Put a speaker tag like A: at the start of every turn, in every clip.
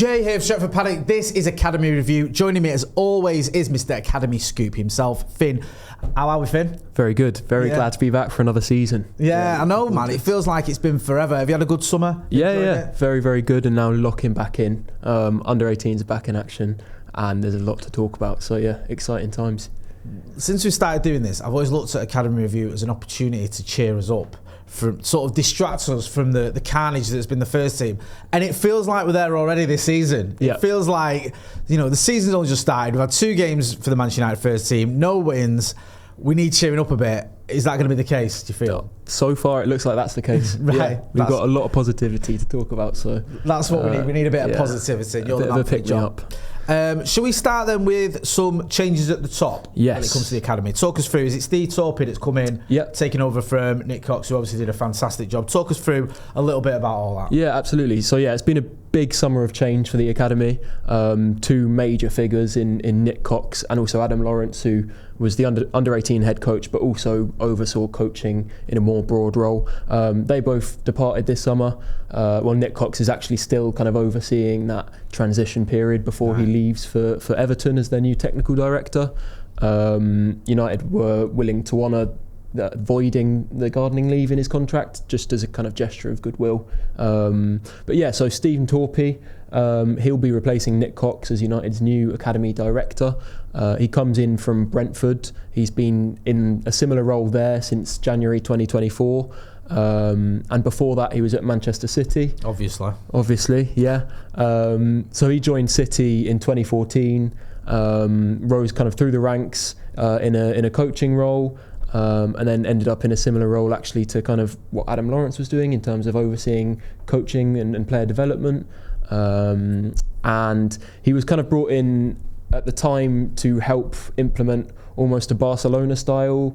A: Jay here for Stretford Paddock. This is Academy Review. Joining me as always is Mr. Academy Scoop himself, Finn. How are we, Finn?
B: Very good. Very glad to be back for another season.
A: Yeah, I know, man. It feels like it's been forever. Have you had a good summer?
B: Yeah. Very, very good. And now locking back in. Under 18s are back in action, and there's a lot to talk about. So yeah, exciting times.
A: Since we started doing this, I've always looked at Academy Review as an opportunity to cheer us up, from sort of distract us from the carnage that's been the first team. And it feels like we're there already this season.
B: Yeah.
A: It feels like, you know, the season's only just started. We've had 2 games for the Manchester United first team, no wins. We need cheering up a bit. Is that going to be the case, do you feel?
B: So far, it looks like that's the case.
A: Right.
B: Yeah, we've got a lot of positivity to talk about. So
A: that's what we need. We need a bit of positivity. You're the man for the job. Shall we start then with some changes at the top?
B: Yes.
A: When it comes to the academy, talk us through. Is it Steve Torpey that's come in, taking over from Nick Cox, who obviously did a fantastic job? Talk us through a little bit about all that.
B: Yeah, absolutely. So yeah, it's been a big summer of change for the academy. 2 major figures in Nick Cox and also Adam Lawrence, who was the under 18 head coach, but also oversaw coaching in a more broad role. They both departed this summer. Well, Nick Cox is actually still kind of overseeing that transition period before he leaves for Everton as their new technical director. United were willing to honour voiding the gardening leave in his contract just as a kind of gesture of goodwill. But yeah, so Stephen Torpey, he'll be replacing Nick Cox as United's new academy director. He comes in from Brentford. He's been in a similar role there since January 2024. And before that, he was at Manchester City. Obviously, yeah. So he joined City in 2014, rose kind of through the ranks in a coaching role. And then ended up in a similar role actually to kind of what Adam Lawrence was doing in terms of overseeing coaching and player development. And he was kind of brought in at the time to help implement almost a Barcelona style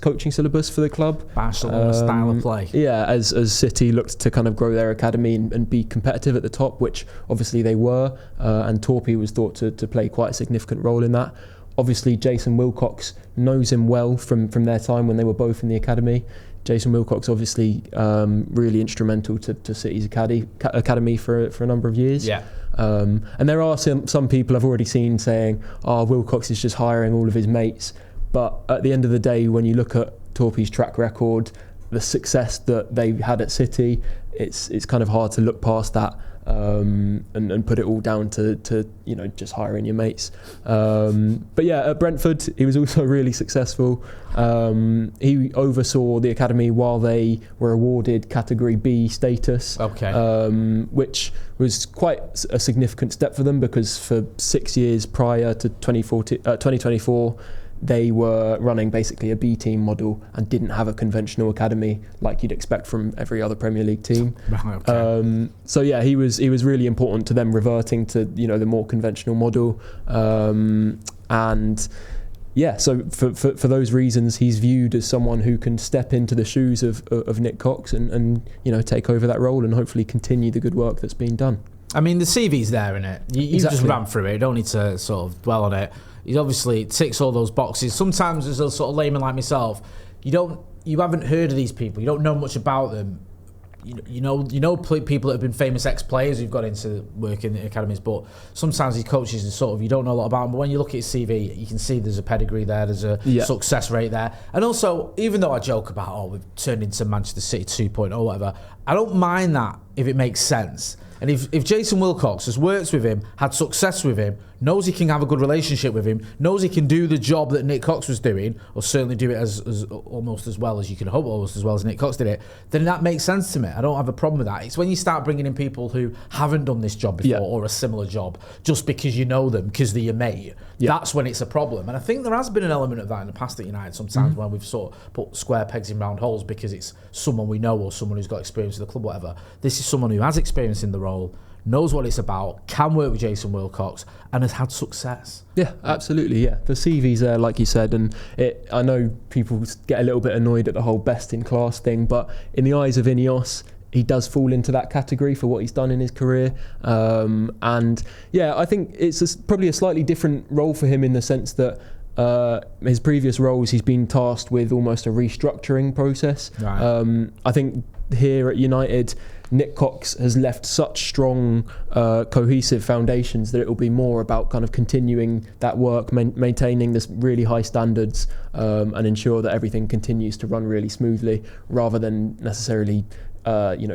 B: coaching syllabus for the club.
A: Barcelona style of play.
B: Yeah, as City looked to kind of grow their academy and be competitive at the top, which obviously they were. And Torpey was thought to play quite a significant role in that. Obviously, Jason Wilcox knows him well from their time when they were both in the academy. Jason Wilcox obviously really instrumental to City's academy for a number of years.
A: Yeah.
B: And there are some people I've already seen saying, Wilcox is just hiring all of his mates. But at the end of the day, when you look at Torpey's track record, the success that they had at City, it's kind of hard to look past that. And put it all down to just hiring your mates. But yeah, at Brentford he was also really successful. He oversaw the academy while they were awarded Category B status, which was quite a significant step for them because for 6 years prior to 2024 they were running basically a B team model and didn't have a conventional academy like you'd expect from every other Premier League team. So yeah, he was really important to them reverting to the more conventional model. And yeah, so for those reasons, he's viewed as someone who can step into the shoes of Nick Cox and take over that role and hopefully continue the good work that's been done.
A: I mean, the CV's there, innit? You just ran through it. You don't need to sort of dwell on it. He obviously ticks all those boxes. Sometimes as a sort of layman like myself, you haven't heard of these people. You don't know much about them. You know people that have been famous ex-players who've got into work in the academies, but sometimes these coaches are sort of, you don't know a lot about them. But when you look at his CV, you can see there's a pedigree there, there's a success rate there. And also, even though I joke about, we've turned into Manchester City 2.0 or whatever, I don't mind that if it makes sense. And if Jason Wilcox has worked with him, had success with him, knows he can have a good relationship with him, knows he can do the job that Nick Cox was doing, or certainly do it as almost as well as you can hope, almost as well as Nick Cox did it, then that makes sense to me. I don't have a problem with that. It's when you start bringing in people who haven't done this job before or a similar job just because you know them, because they're your mate, that's when it's a problem. And I think there has been an element of that in the past at United sometimes when we've sort of put square pegs in round holes because it's someone we know or someone who's got experience with the club, whatever. This is someone who has experience in the role, knows what it's about, can work with Jason Wilcox, and has had success.
B: Yeah, absolutely, yeah. The CV's there, like you said, and I know people get a little bit annoyed at the whole best-in-class thing, but in the eyes of Ineos, he does fall into that category for what he's done in his career. And yeah, I think it's probably a slightly different role for him in the sense that his previous roles, he's been tasked with almost a restructuring process. Right. I think here at United, Nick Cox has left such strong, cohesive foundations that it will be more about kind of continuing that work, maintaining this really high standards, and ensure that everything continues to run really smoothly, rather than necessarily,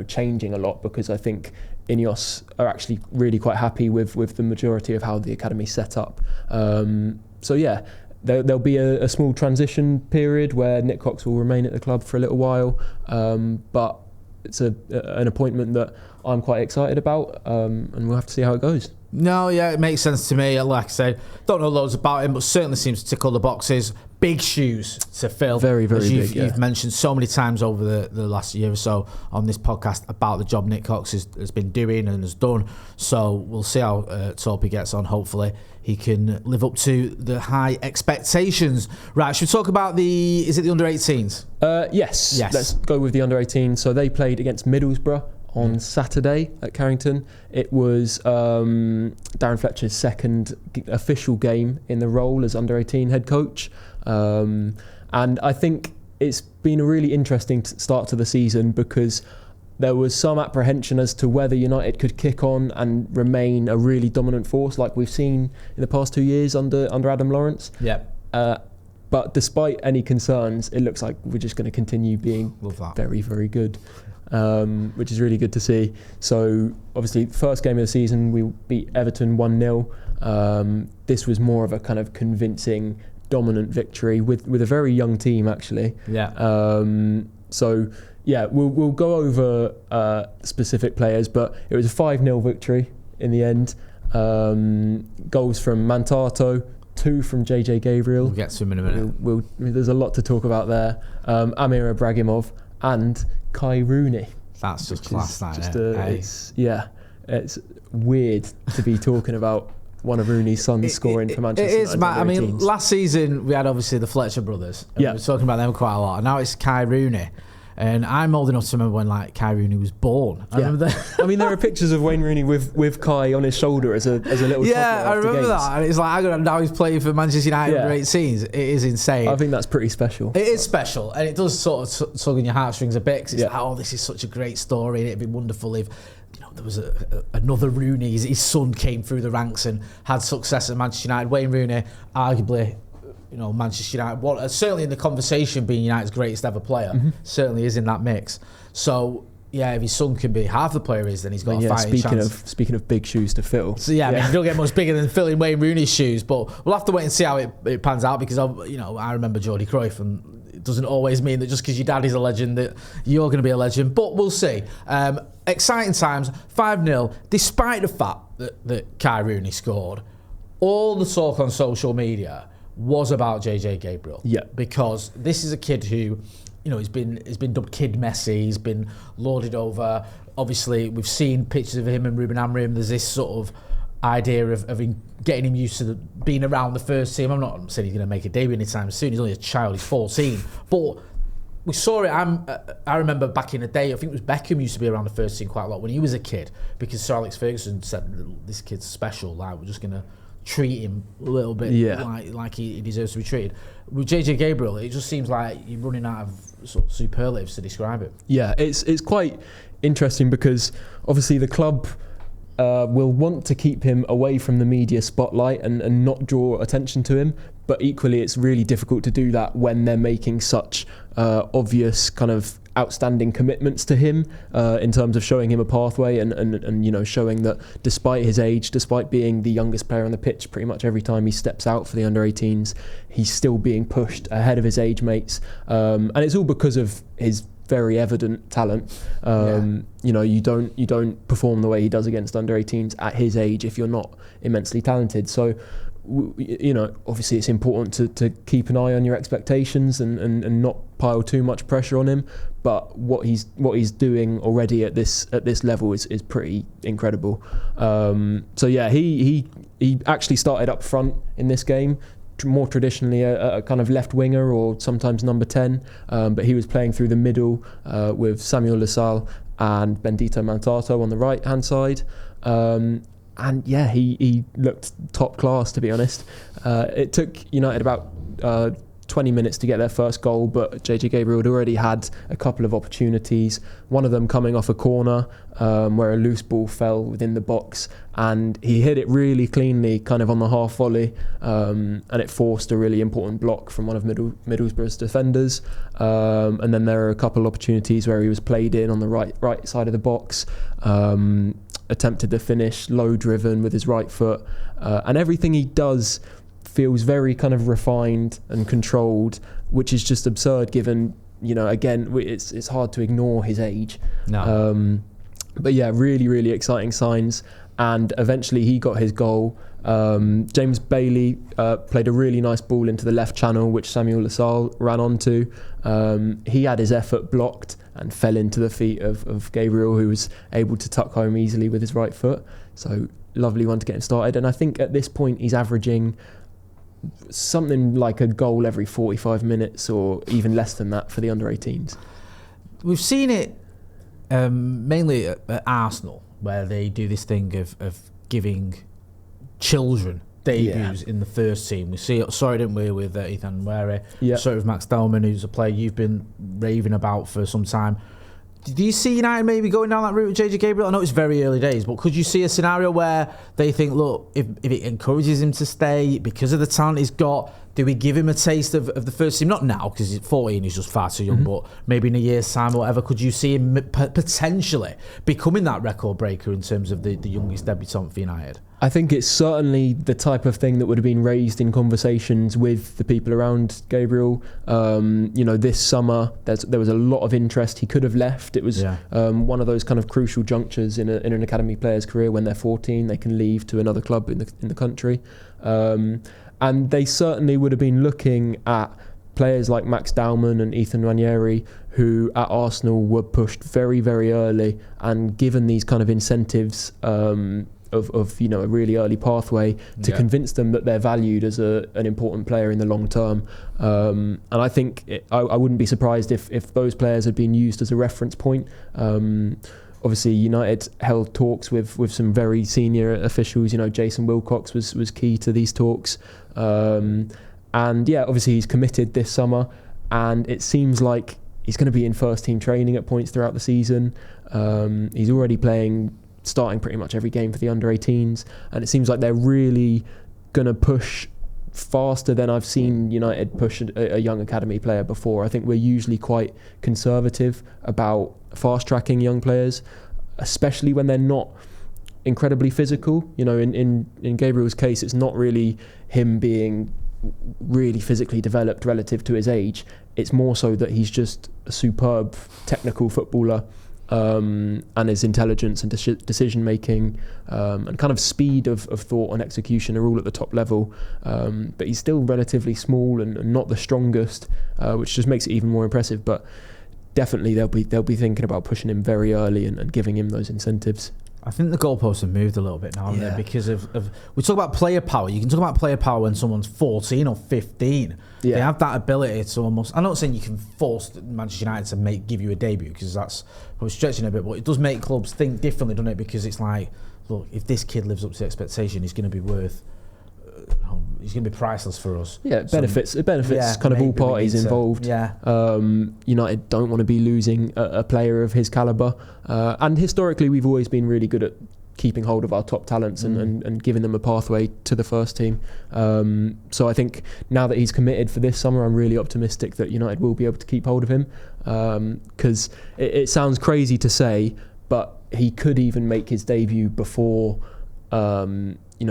B: changing a lot, because I think Ineos are actually really quite happy with the majority of how the academy's set up. There'll be a small transition period where Nick Cox will remain at the club for a little while, but it's an appointment that I'm quite excited about, and we'll have to see how it goes.
A: No, yeah, it makes sense to me. Like I said, don't know loads about him, but certainly seems to tick all the boxes. Big shoes to fill.
B: Very, very big.
A: You've mentioned so many times over the last year or so on this podcast about the job Nick Cox has been doing and has done. So we'll see how Torpy gets on. Hopefully he can live up to the high expectations. Right, should we talk about is it the under-18s?
B: Yes. Let's go with the under-18s. So they played against Middlesbrough on Saturday at Carrington. It was Darren Fletcher's second official game in the role as under-18 head coach. And I think it's been a really interesting start to the season, because there was some apprehension as to whether United could kick on and remain a really dominant force like we've seen in the past 2 years under Adam Lawrence.
A: Yeah.
B: But despite any concerns, it looks like we're just going to continue being very, very good. Which is really good to see. So obviously first game of the season we beat Everton 1-0. This was more of a kind of convincing, dominant victory with a very young team actually. We'll go over specific players, but it was a 5-0 victory in the end. Goals from Mantato, 2 from JJ Gabriel.
A: We'll get to him in a minute.
B: There's a lot to talk about there. Amir Ibrahimov and Kai Rooney.
A: That's just class,
B: it's weird to be talking about one of Rooney's sons scoring for Manchester United. It is,
A: I mean, last season we had obviously the Fletcher brothers. We were talking about them quite a lot. And now it's Kai Rooney. And I'm old enough to remember when Kai Rooney was born. I remember that.
B: I mean, there are pictures of Wayne Rooney with Kai on his shoulder as a little toddler.
A: Yeah, I remember
B: games.
A: that. And it's like, now he's playing for Manchester United under 18s. It is insane.
B: I think that's pretty special.
A: It is special. And it does sort of tug on your heartstrings a bit, because it's like, this is such a great story. And it'd be wonderful if there was another Rooney. His son came through the ranks and had success at Manchester United. Wayne Rooney, arguably, Manchester United, certainly in the conversation being United's greatest ever player, certainly is in that mix. So, if his son can be half the player then he's got a fighting chance.
B: Speaking of big shoes to fill.
A: So, I mean, you don't get much bigger than filling Wayne Rooney's shoes, but we'll have to wait and see how it pans out, because, I remember Jordy Cruyff, and it doesn't always mean that just because your dad is a legend that you're going to be a legend, but we'll see. Exciting times, 5-0, despite the fact that Kai Rooney scored. All the talk on social media was about JJ Gabriel. Yeah. Because this is a kid who, he's been dubbed Kid Messi, he's been lauded over. Obviously, we've seen pictures of him and Ruben Amorim. There's this sort of idea of getting him used to being around the first team. I'm not saying he's going to make a debut anytime soon. He's only a child, he's 14. But we saw it. I remember back in the day, I think it was Beckham used to be around the first team quite a lot when he was a kid, because Sir Alex Ferguson said, this kid's special, we're just going to treat him a little bit like he deserves to be treated. With JJ Gabriel, it just seems like you're running out of sort of superlatives to describe it. Yeah,
B: it's quite interesting, because obviously the club will want to keep him away from the media spotlight and not draw attention to him, but equally it's really difficult to do that when they're making such obvious kind of outstanding commitments to him in terms of showing him a pathway and showing that despite his age, despite being the youngest player on the pitch pretty much every time he steps out for the under-18s, he's still being pushed ahead of his age mates, and it's all because of his very evident talent. You don't perform the way he does against under-18s at his age if you're not immensely talented. So obviously it's important to keep an eye on your expectations and not pile too much pressure on him. But what he's doing already at this level is pretty incredible. He actually started up front in this game, more traditionally a kind of left winger or sometimes number 10, but he was playing through the middle with Samuel Lassalle and Bendito Mantato on the right hand side. He looked top class, to be honest. It took United about 20 minutes to get their first goal, but JJ Gabriel had already had a couple of opportunities, one of them coming off a corner where a loose ball fell within the box, and he hit it really cleanly kind of on the half volley, and it forced a really important block from one of Middlesbrough's defenders. And then there are a couple of opportunities where he was played in on the right side of the box, attempted to finish low driven with his right foot, and everything he does feels very kind of refined and controlled, which is just absurd given, again, it's hard to ignore his age.
A: No.
B: But yeah, really, really exciting signs. And eventually he got his goal. James Bailey played a really nice ball into the left channel, which Samuel Lassalle ran onto. He had his effort blocked and fell into the feet of Gabriel, who was able to tuck home easily with his right foot. So lovely one to get him started. And I think at this point he's averaging something like a goal every 45 minutes or even less than that for the under-18s.
A: We've seen it mainly at Arsenal, where they do this thing of giving children debuts in the first team. We saw it, didn't we, with Ethan Nwere?
B: Yeah.
A: Saw it with Max Dellman, who's a player you've been raving about for some time. Do you see United maybe going down that route with JJ Gabriel? I know it's very early days, but could you see a scenario where they think, look, if it encourages him to stay because of the talent he's got, do we give him a taste of the first team? Not now, because he's 14, he's just far too young, but maybe in a year's time or whatever, could you see him potentially becoming that record breaker in terms of the youngest debutant for United?
B: I think it's certainly the type of thing that would have been raised in conversations with the people around Gabriel. This summer there was a lot of interest. He could have left. It was one of those kind of crucial junctures in an academy player's career. When they're 14, they can leave to another club in the country, and they certainly would have been looking at players like Max Dellman and Ethan Nwere, who at Arsenal were pushed very, very early and given these kind of incentives of a really early pathway to convince them that they're valued as an important player in the long term. And I think I wouldn't be surprised if those players had been used as a reference point. Obviously, United held talks with some very senior officials. Jason Wilcox was key to these talks. And obviously he's committed this summer, and it seems like he's going to be in first team training at points throughout the season. He's already starting pretty much every game for the under-18s, and it seems like they're really going to push faster than I've seen United push a young academy player before. I think we're usually quite conservative about fast-tracking young players, especially when they're not incredibly physical. In Gabriel's case, it's not really him being really physically developed relative to his age. It's more so that he's just a superb technical footballer, and his intelligence and decision making and kind of speed of thought and execution are all at the top level, but he's still relatively small and not the strongest, which just makes it even more impressive. But definitely they'll be thinking about pushing him very early and giving him those incentives.
A: I think the goalposts have moved a little bit now, haven't they? Because of we talk about player power. You can talk about player power when someone's 14 or 15. Yeah. They have that ability to almost. I'm not saying you can force Manchester United to give you a debut, because that's probably stretching a bit, but it does make clubs think differently, doesn't it? Because it's like, look, if this kid lives up to the expectation, he's going to be worth. He's going to be priceless for us. Yeah,
B: it benefits kind of all parties involved. United don't want to be losing a player of his calibre, and historically we've always been really good at keeping hold of our top talents and giving them a pathway to the first team. So I think now that he's committed for this summer, I'm really optimistic that United will be able to keep hold of him, because it sounds crazy to say, but he could even make his debut before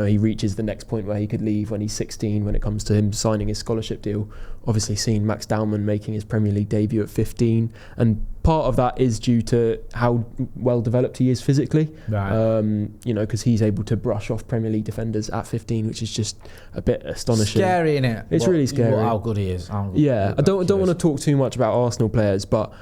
B: he reaches the next point where he could leave when he's 16, when it comes to him signing his scholarship deal. Obviously seen Max Dellman making his Premier League debut at 15, and part of that is due to how well developed he is physically, right. Because he's able to brush off Premier League defenders at 15, which is just a bit astonishing.
A: Scary, isn't it?
B: It's really scary.
A: How good he is.
B: I don't want to talk too much about Arsenal players, but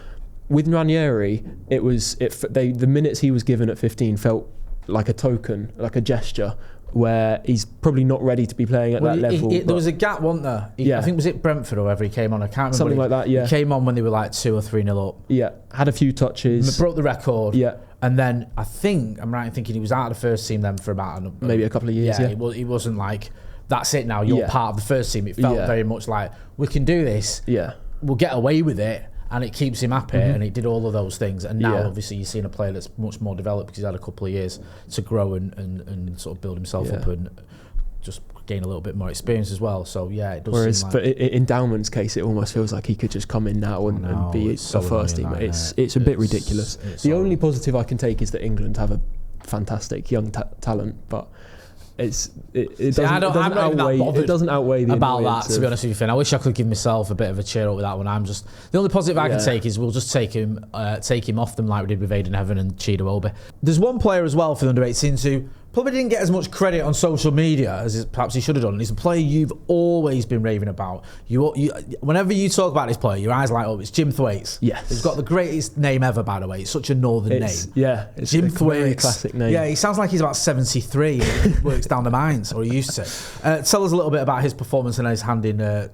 B: with Ranieri, the minutes he was given at 15 felt like a token, like a gesture, where he's probably not ready to be playing at that level.
A: There was a gap, wasn't there? I think, was it Brentford or wherever he came on? I can't remember.
B: Something like that, yeah.
A: He came on when they were like 2 or 3-0 up.
B: Yeah, had a few touches.
A: Broke the record.
B: Yeah.
A: And then I think, I'm right in thinking he was out of the first team then for about...
B: maybe a couple of years, yeah.
A: He wasn't like that's it now, you're part of the first team. It felt very much like, we can do this, we'll get away with it, and it keeps him happy, and it did all of those things. And now, obviously, you're seeing a player that's much more developed because he's had a couple of years to grow and sort of build himself up and just gain a little bit more experience as well. So, it does
B: Whereas
A: seem
B: for in Downman's case, it almost feels like he could just come in now and be a first team. It's a bit ridiculous. The only positive I can take is that England have a fantastic young talent, but it doesn't outweigh the
A: about that, to be honest with you, Finn. I wish I could give myself a bit of a cheer up with that one. The only positive I can take is we'll just take him off them like we did with Aidan Heaven and Chido Obi. There's one player as well for the under-18s who probably didn't get as much credit on social media as perhaps he should have done. And he's a player you've always been raving about. Whenever you talk about this player, your eyes light up. It's Jim Thwaites.
B: Yes.
A: He's got the greatest name ever, by the way. It's such a northern name.
B: Yeah, it's
A: Jim
B: a
A: Thwaites.
B: very classic name.
A: Yeah, he sounds like he's about 73 and he works down the mines, or he used to. Tell us a little bit about his performance and his hand in a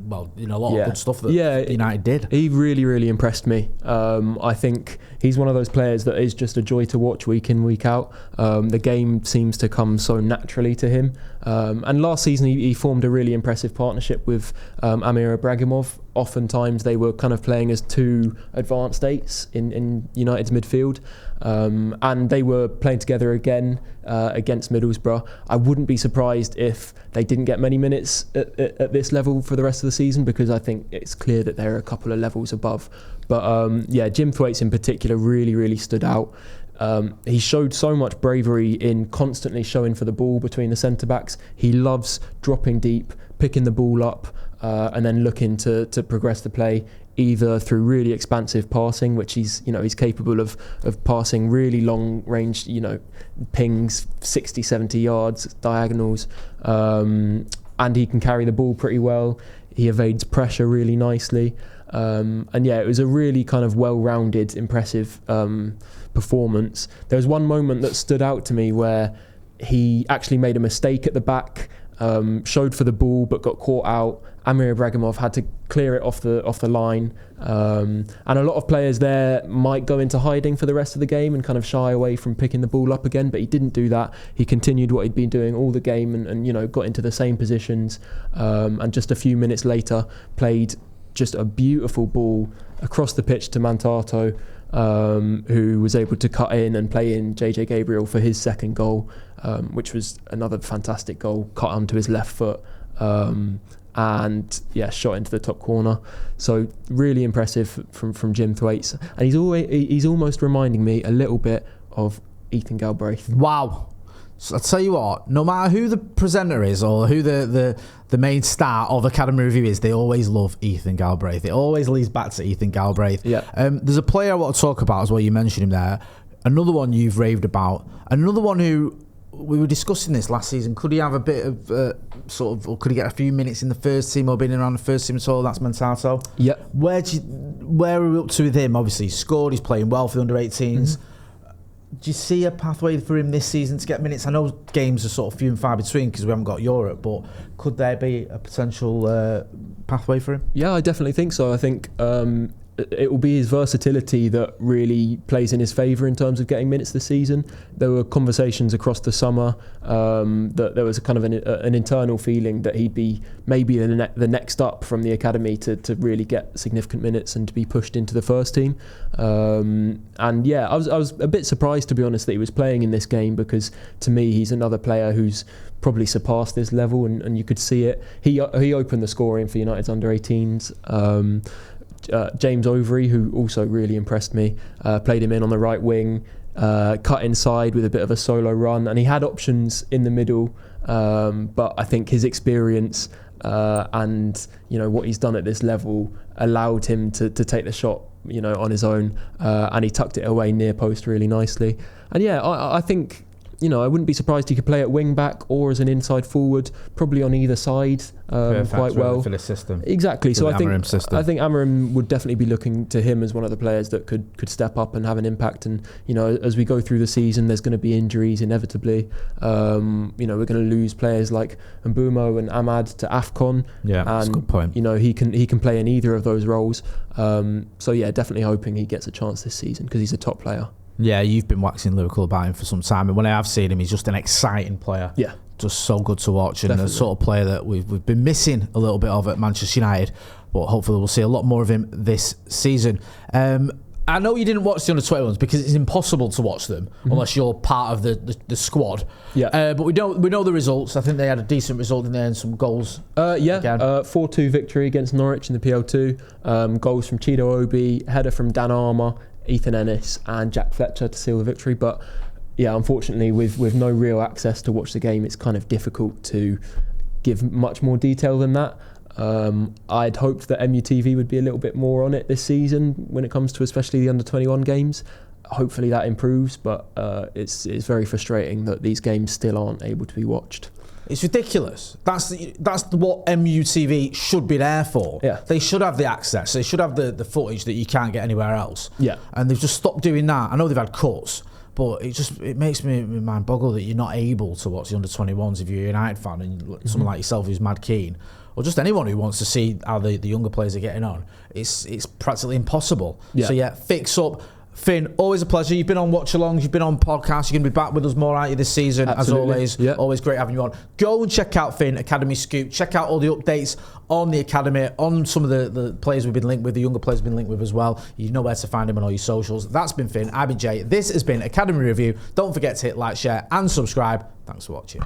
A: lot of good stuff that United did.
B: He really, really impressed me. I think he's one of those players that is just a joy to watch week in, week out. The game seems to come so naturally to him. And last season he formed a really impressive partnership with Amir Ibrahimov. Oftentimes they were kind of playing as two advanced eights in United's midfield. And they were playing together again against Middlesbrough. I wouldn't be surprised if they didn't get many minutes at this level for the rest of the season, because I think it's clear that they're a couple of levels above. But Jim Thwaites in particular really, really stood out. He showed so much bravery in constantly showing for the ball between the centre-backs. He loves dropping deep, picking the ball up, and then looking to progress the play, either through really expansive passing, which he's capable of passing really long range, pings, 60, 70 yards, diagonals, and he can carry the ball pretty well. He evades pressure really nicely. It was a really kind of well-rounded, impressive performance. There was one moment that stood out to me where he actually made a mistake at the back, showed for the ball but got caught out. Amir Ibrahimov had to clear it off the line, and a lot of players there might go into hiding for the rest of the game and kind of shy away from picking the ball up again, but he didn't do that. He continued what he'd been doing all the game and got into the same positions, and just a few minutes later played just a beautiful ball across the pitch to Mantato, who was able to cut in and play in JJ Gabriel for his second goal, which was another fantastic goal, cut onto his left foot, and shot into the top corner. So really impressive from Jim Thwaites, and he's almost reminding me a little bit of Ethan Galbraith.
A: Wow. So I'll tell you what, no matter who the presenter is or who the main star of Academy Review is, they always love Ethan Galbraith. It always leads back to Ethan Galbraith. Yeah. There's a player I want to talk about as well. You mentioned him there. Another one you've raved about. Another one who, we were discussing this last season. Could he have a bit of or could he get a few minutes in the first team or been around the first team at all? That's Mantato.
B: Yeah.
A: Where are we up to with him? Obviously, he's scored. He's playing well for the under-18s. Mm-hmm. Do you see a pathway for him this season to get minutes? I know games are sort of few and far between because we haven't got Europe, but could there be a potential pathway for him?
B: Yeah, I definitely think so. I think it will be his versatility that really plays in his favour in terms of getting minutes this season. There were conversations across the summer that there was a kind of an internal feeling that he'd be maybe the next up from the academy to really get significant minutes and to be pushed into the first team. I was a bit surprised, to be honest, that he was playing in this game, because to me he's another player who's probably surpassed this level, and you could see it. He opened the scoring for United's under-18s. James Overy, who also really impressed me, played him in on the right wing, cut inside with a bit of a solo run, and he had options in the middle, but I think his experience and what he's done at this level allowed him to take the shot on his own, and he tucked it away near post really nicely. And I think I wouldn't be surprised he could play at wing back or as an inside forward, probably on either side quite well
A: for the system.
B: Exactly. So I think
A: Amarim
B: would definitely be looking to him as one of the players that could step up and have an impact. And as we go through the season, there's going to be injuries inevitably. We're going to lose players like Mbumo and Ahmad to AFCON.
A: Yeah, that's a good point.
B: He can play in either of those roles. Definitely hoping he gets a chance this season because he's a top player.
A: Yeah, you've been waxing lyrical about him for some time, and when I have seen him, he's just an exciting player just so good to watch, and
B: Definitely.
A: the sort of player that we've been missing a little bit of at Manchester United, but hopefully we'll see a lot more of him this season. I know you didn't watch the under-21s because it's impossible to watch them unless you're part of the squad.
B: Yeah.
A: But we know the results. I think they had a decent result in there and some goals.
B: 4-2 victory against Norwich in the PL2. Goals from Chido Obi, header from Dan Armour, Ethan Ennis and Jack Fletcher to seal the victory. But yeah, unfortunately with no real access to watch the game, it's kind of difficult to give much more detail than that. I'd hoped that MUTV would be a little bit more on it this season when it comes to especially the under-21 games. Hopefully that improves, but it's very frustrating that these games still aren't able to be watched.
A: It's ridiculous. That's what MUTV should be there for.
B: Yeah.
A: They should have the access. They should have the footage that you can't get anywhere else.
B: Yeah.
A: And they've just stopped doing that. I know they've had cuts, but it makes me mind boggle that you're not able to watch the under-21s if you're a United fan and someone like yourself who's mad keen, or just anyone who wants to see how the younger players are getting on. It's practically impossible.
B: Yeah.
A: So yeah, fix up. Finn, always a pleasure. You've been on watch-alongs, you've been on podcasts, you're going to be back with us more, aren't you, this season?
B: Absolutely.
A: As always.
B: Yeah.
A: Always great having you on. Go and check out Finn, Academy Scoop. Check out all the updates on the Academy, on some of the players we've been linked with, the younger players we've been linked with as well. You know where to find him on all your socials. That's been Finn. I've been Jay. This has been Academy Review. Don't forget to hit like, share and subscribe. Thanks for watching.